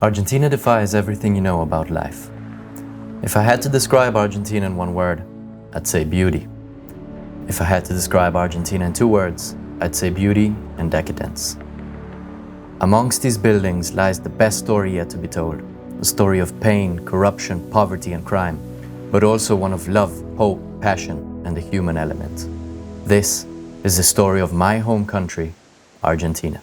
Argentina defies everything you know about life. If I had to describe Argentina in one word, I'd say beauty. If I had to describe Argentina in two words, I'd say beauty and decadence. Amongst these buildings lies the best story yet to be told, a story of pain, corruption, poverty and crime, but also one of love, hope, passion and the human element. This is the story of my home country, Argentina.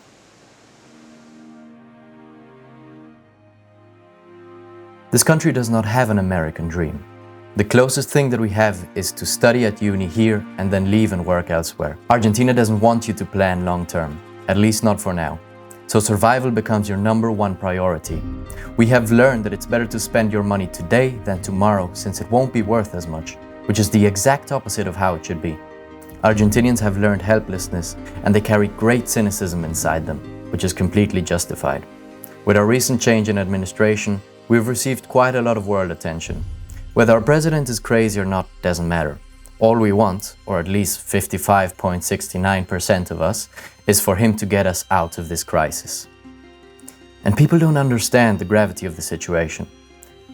This country does not have an American dream. The closest thing that we have is to study at uni here and then leave and work elsewhere. Argentina doesn't want you to plan long term, at least not for now. So survival becomes your number one priority. We have learned that it's better to spend your money today than tomorrow, since it won't be worth as much, which is the exact opposite of how it should be. Argentinians have learned helplessness and they carry great cynicism inside them, which is completely justified. With our recent change in administration, we've received quite a lot of world attention. Whether our president is crazy or not doesn't matter. All we want, or at least 55.69% of us, is for him to get us out of this crisis. And people don't understand the gravity of the situation.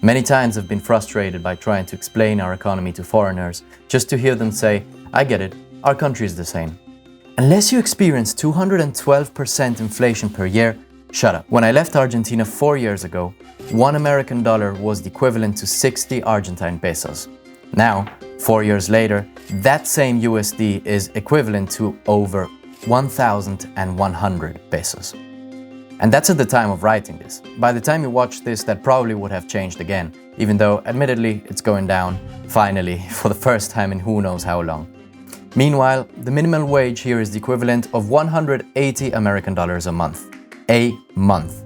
Many times I've been frustrated by trying to explain our economy to foreigners just to hear them say, "I get it, our country is the same." Unless you experience 212% inflation per year, shut up. When I left Argentina 4 years ago, $1 American was the equivalent to 60 Argentine pesos. Now, 4 years later, that same USD is equivalent to over 1,100 pesos. And that's at the time of writing this. By the time you watch this, that probably would have changed again, even though, admittedly, it's going down, finally, for the first time in who knows how long. Meanwhile, the minimum wage here is the equivalent of 180 American dollars a month. A month.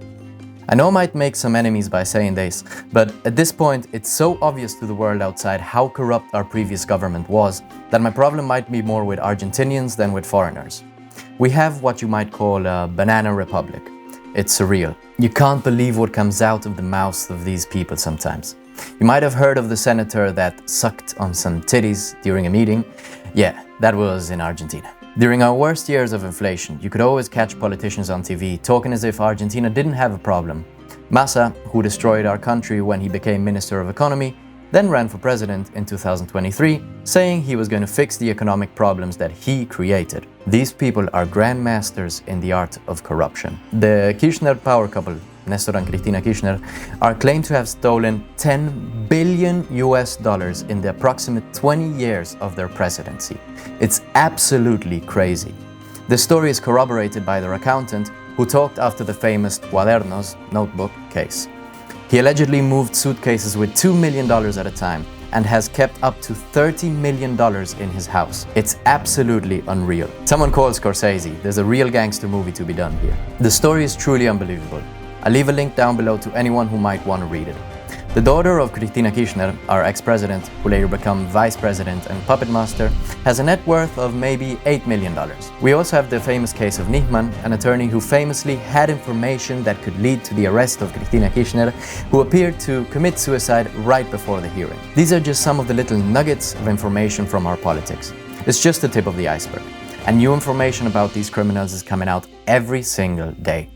I know I might make some enemies by saying this, but at this point it's so obvious to the world outside how corrupt our previous government was that my problem might be more with Argentinians than with foreigners. We have what you might call a banana republic. It's surreal. You can't believe what comes out of the mouths of these people sometimes. You might have heard of the senator that sucked on some titties during a meeting. Yeah, that was in Argentina. During our worst years of inflation, you could always catch politicians on TV talking as if Argentina didn't have a problem. Massa, who destroyed our country when he became Minister of Economy, then ran for president in 2023, saying he was going to fix the economic problems that he created. These people are grandmasters in the art of corruption. The Kirchner power couple, Néstor and Cristina Kirchner, are claimed to have stolen $10 billion in the approximate 20 years of their presidency. It's absolutely crazy. The story is corroborated by their accountant, who talked after the famous Cuadernos notebook case. He allegedly moved suitcases with $2 million at a time and has kept up to $30 million in his house. It's absolutely unreal. Someone called Scorsese. There's a real gangster movie to be done here. The story is truly unbelievable. I'll leave a link down below to anyone who might want to read it. The daughter of Cristina Kirchner, our ex-president, who later became vice president and puppet master, has a net worth of maybe $8 million. We also have the famous case of Nisman, an attorney who famously had information that could lead to the arrest of Cristina Kirchner, who appeared to commit suicide right before the hearing. These are just some of the little nuggets of information from our politics. It's just the tip of the iceberg. And new information about these criminals is coming out every single day.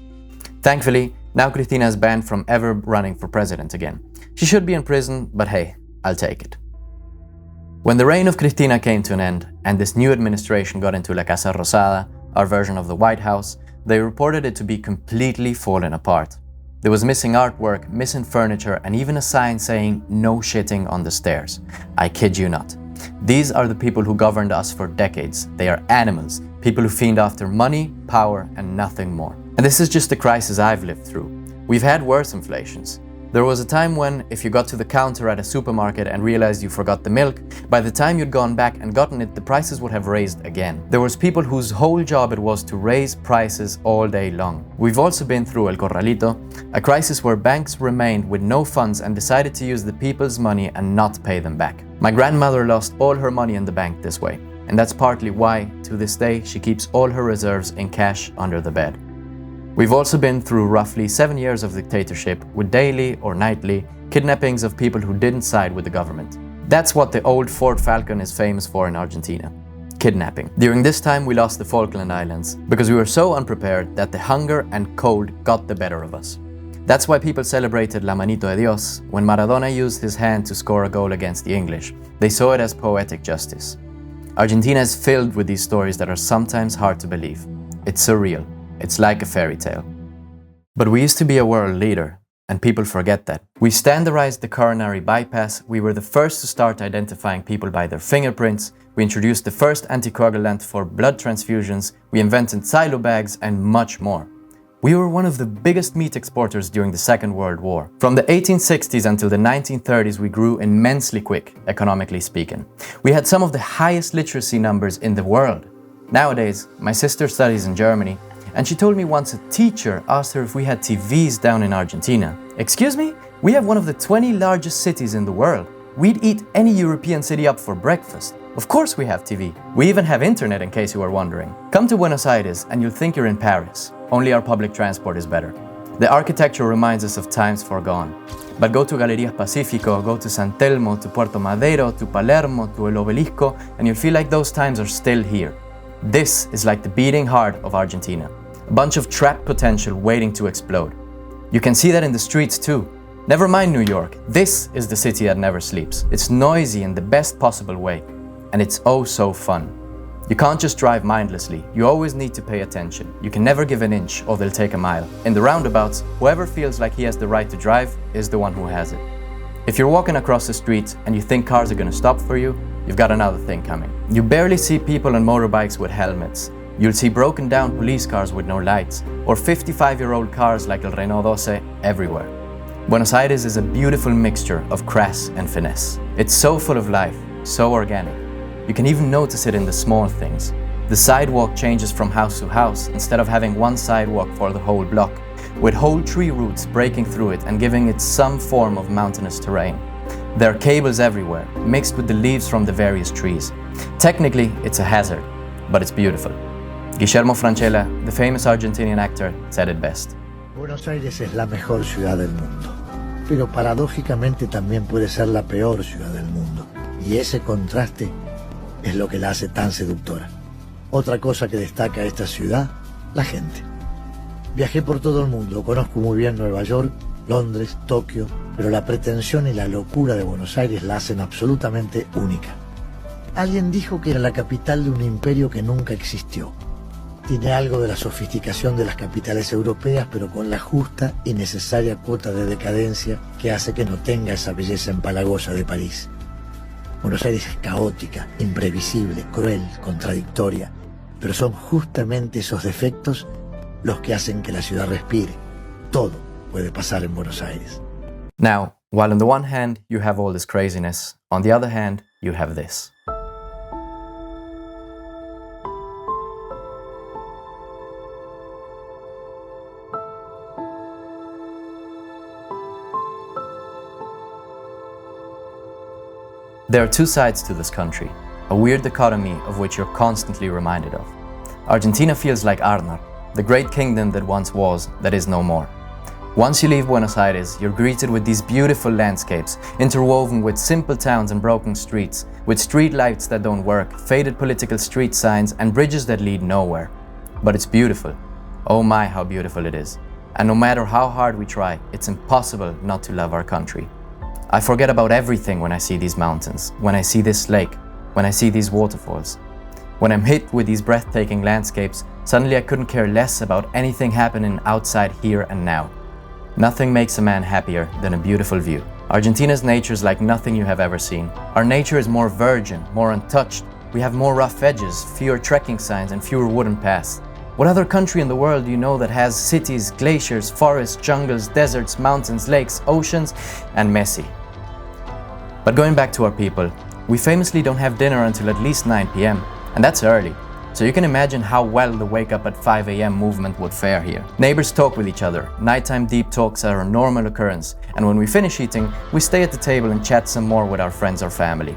Thankfully, now Cristina is banned from ever running for president again. She should be in prison, but hey, I'll take it. When the reign of Cristina came to an end and this new administration got into La Casa Rosada, our version of the White House, they reported it to be completely fallen apart. There was missing artwork, missing furniture, and even a sign saying "No shitting on the stairs." I kid you not. These are the people who governed us for decades. They are animals, people who fiend after money, power, and nothing more. And this is just the crisis I've lived through. We've had worse inflations. There was a time when, if you got to the counter at a supermarket and realized you forgot the milk, by the time you'd gone back and gotten it, the prices would have raised again. There was people whose whole job it was to raise prices all day long. We've also been through El Corralito, a crisis where banks remained with no funds and decided to use the people's money and not pay them back. My grandmother lost all her money in the bank this way, and that's partly why, to this day, she keeps all her reserves in cash under the bed. We've also been through roughly 7 years of dictatorship with daily or nightly kidnappings of people who didn't side with the government. That's what the old Ford Falcon is famous for in Argentina. Kidnapping. During this time we lost the Falkland Islands because we were so unprepared that the hunger and cold got the better of us. That's why people celebrated La Manito de Dios when Maradona used his hand to score a goal against the English. They saw it as poetic justice. Argentina is filled with these stories that are sometimes hard to believe. It's surreal. It's like a fairy tale. But we used to be a world leader, and people forget that. We standardized the coronary bypass, we were the first to start identifying people by their fingerprints, we introduced the first anticoagulant for blood transfusions, we invented silo bags, and much more. We were one of the biggest meat exporters during the Second World War. From the 1860s until the 1930s, we grew immensely quick, economically speaking. We had some of the highest literacy numbers in the world. Nowadays, my sister studies in Germany, and she told me once a teacher asked her if we had TVs down in Argentina. Excuse me? We have one of the 20 largest cities in the world. We'd eat any European city up for breakfast. Of course we have TV. We even have internet, in case you were wondering. Come to Buenos Aires and you'll think you're in Paris. Only our public transport is better. The architecture reminds us of times foregone. But go to Galerías Pacífico, go to San Telmo, to Puerto Madero, to Palermo, to El Obelisco, and you'll feel like those times are still here. This is like the beating heart of Argentina. A bunch of trapped potential waiting to explode. You can see that in the streets too. Never mind New York, this is the city that never sleeps. It's noisy in the best possible way, and it's oh so fun. You can't just drive mindlessly, you always need to pay attention. You can never give an inch or they'll take a mile. In the roundabouts, whoever feels like he has the right to drive is the one who has it. If you're walking across the street and you think cars are gonna stop for you, you've got another thing coming. You barely see people on motorbikes with helmets. You'll see broken down police cars with no lights, or 55-year-old cars like El Renault 12 everywhere. Buenos Aires is a beautiful mixture of crass and finesse. It's so full of life, so organic. You can even notice it in the small things. The sidewalk changes from house to house instead of having one sidewalk for the whole block, with whole tree roots breaking through it and giving it some form of mountainous terrain. There are cables everywhere, mixed with the leaves from the various trees. Technically, it's a hazard, but it's beautiful. Guillermo Francella, the famous Argentinian actor, said it best. Buenos Aires es la mejor ciudad del mundo, pero paradójicamente también puede ser la peor ciudad del mundo. Y ese contraste es lo que la hace tan seductora. Otra cosa que destaca esta ciudad, la gente. Viajé por todo el mundo, conozco muy bien Nueva York, Londres, Tokio, pero la pretensión y la locura de Buenos Aires la hacen absolutamente única. Alguien dijo que era la capital de un imperio que nunca existió. Tiene algo de la sofisticación de las capitales europeas, pero con la justa y necesaria cuota de decadencia que hace que no tenga esa belleza empalagosa de París. Buenos Aires es caótica, imprevisible, cruel, contradictoria, pero son justamente esos defectos los que hacen que la ciudad respire. Todo puede pasar en Buenos Aires. Now, while on the one hand you have all this craziness, on the other hand you have this. There are two sides to this country, a weird dichotomy of which you're constantly reminded of. Argentina feels like Arnar, the great kingdom that once was, that is no more. Once you leave Buenos Aires, you're greeted with these beautiful landscapes, interwoven with simple towns and broken streets, with street lights that don't work, faded political street signs, and bridges that lead nowhere. But it's beautiful. Oh my, how beautiful it is. And no matter how hard we try, it's impossible not to love our country. I forget about everything when I see these mountains, when I see this lake, when I see these waterfalls. When I'm hit with these breathtaking landscapes, suddenly I couldn't care less about anything happening outside here and now. Nothing makes a man happier than a beautiful view. Argentina's nature is like nothing you have ever seen. Our nature is more virgin, more untouched. We have more rough edges, fewer trekking signs, and fewer wooden paths. What other country in the world do you know that has cities, glaciers, forests, jungles, deserts, mountains, lakes, oceans, and Messi? But going back to our people, we famously don't have dinner until at least 9 p.m, and that's early. So you can imagine how well the wake up at 5 a.m. movement would fare here. Neighbors talk with each other, nighttime deep talks are a normal occurrence, and when we finish eating, we stay at the table and chat some more with our friends or family.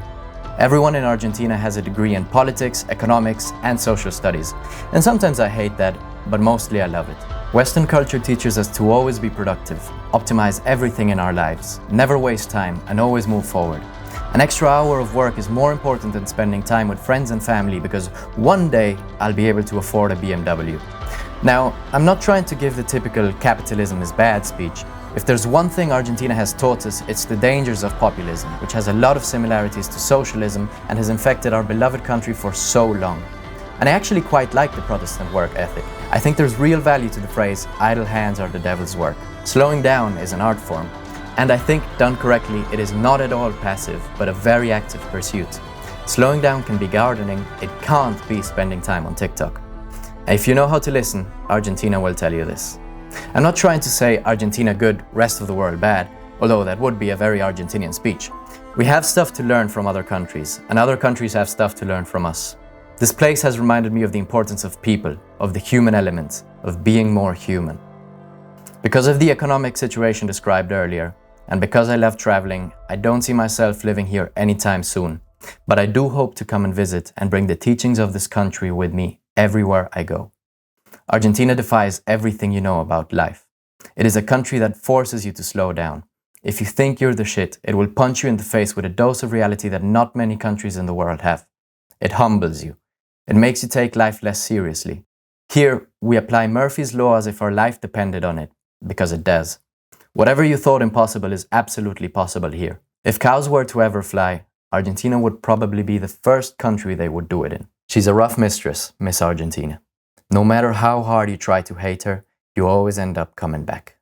Everyone in Argentina has a degree in politics, economics, and social studies, and sometimes I hate that, but mostly I love it. Western culture teaches us to always be productive, optimize everything in our lives, never waste time, and always move forward. An extra hour of work is more important than spending time with friends and family because one day I'll be able to afford a BMW. Now, I'm not trying to give the typical capitalism is bad speech, If there's one thing Argentina has taught us, it's the dangers of populism, which has a lot of similarities to socialism and has infected our beloved country for so long. And I actually quite like the Protestant work ethic. I think there's real value to the phrase, idle hands are the devil's work. Slowing down is an art form. And I think, done correctly, it is not at all passive, but a very active pursuit. Slowing down can be gardening, it can't be spending time on TikTok. If you know how to listen, Argentina will tell you this. I'm not trying to say Argentina good, rest of the world bad, although that would be a very Argentinian speech. We have stuff to learn from other countries, and other countries have stuff to learn from us. This place has reminded me of the importance of people, of the human element, of being more human. Because of the economic situation described earlier, and because I love traveling, I don't see myself living here anytime soon. But I do hope to come and visit and bring the teachings of this country with me everywhere I go. Argentina defies everything you know about life. It is a country that forces you to slow down. If you think you're the shit, it will punch you in the face with a dose of reality that not many countries in the world have. It humbles you. It makes you take life less seriously. Here, we apply Murphy's Law as if our life depended on it, because it does. Whatever you thought impossible is absolutely possible here. If cows were to ever fly, Argentina would probably be the first country they would do it in. She's a rough mistress, Miss Argentina. No matter how hard you try to hate her, you always end up coming back.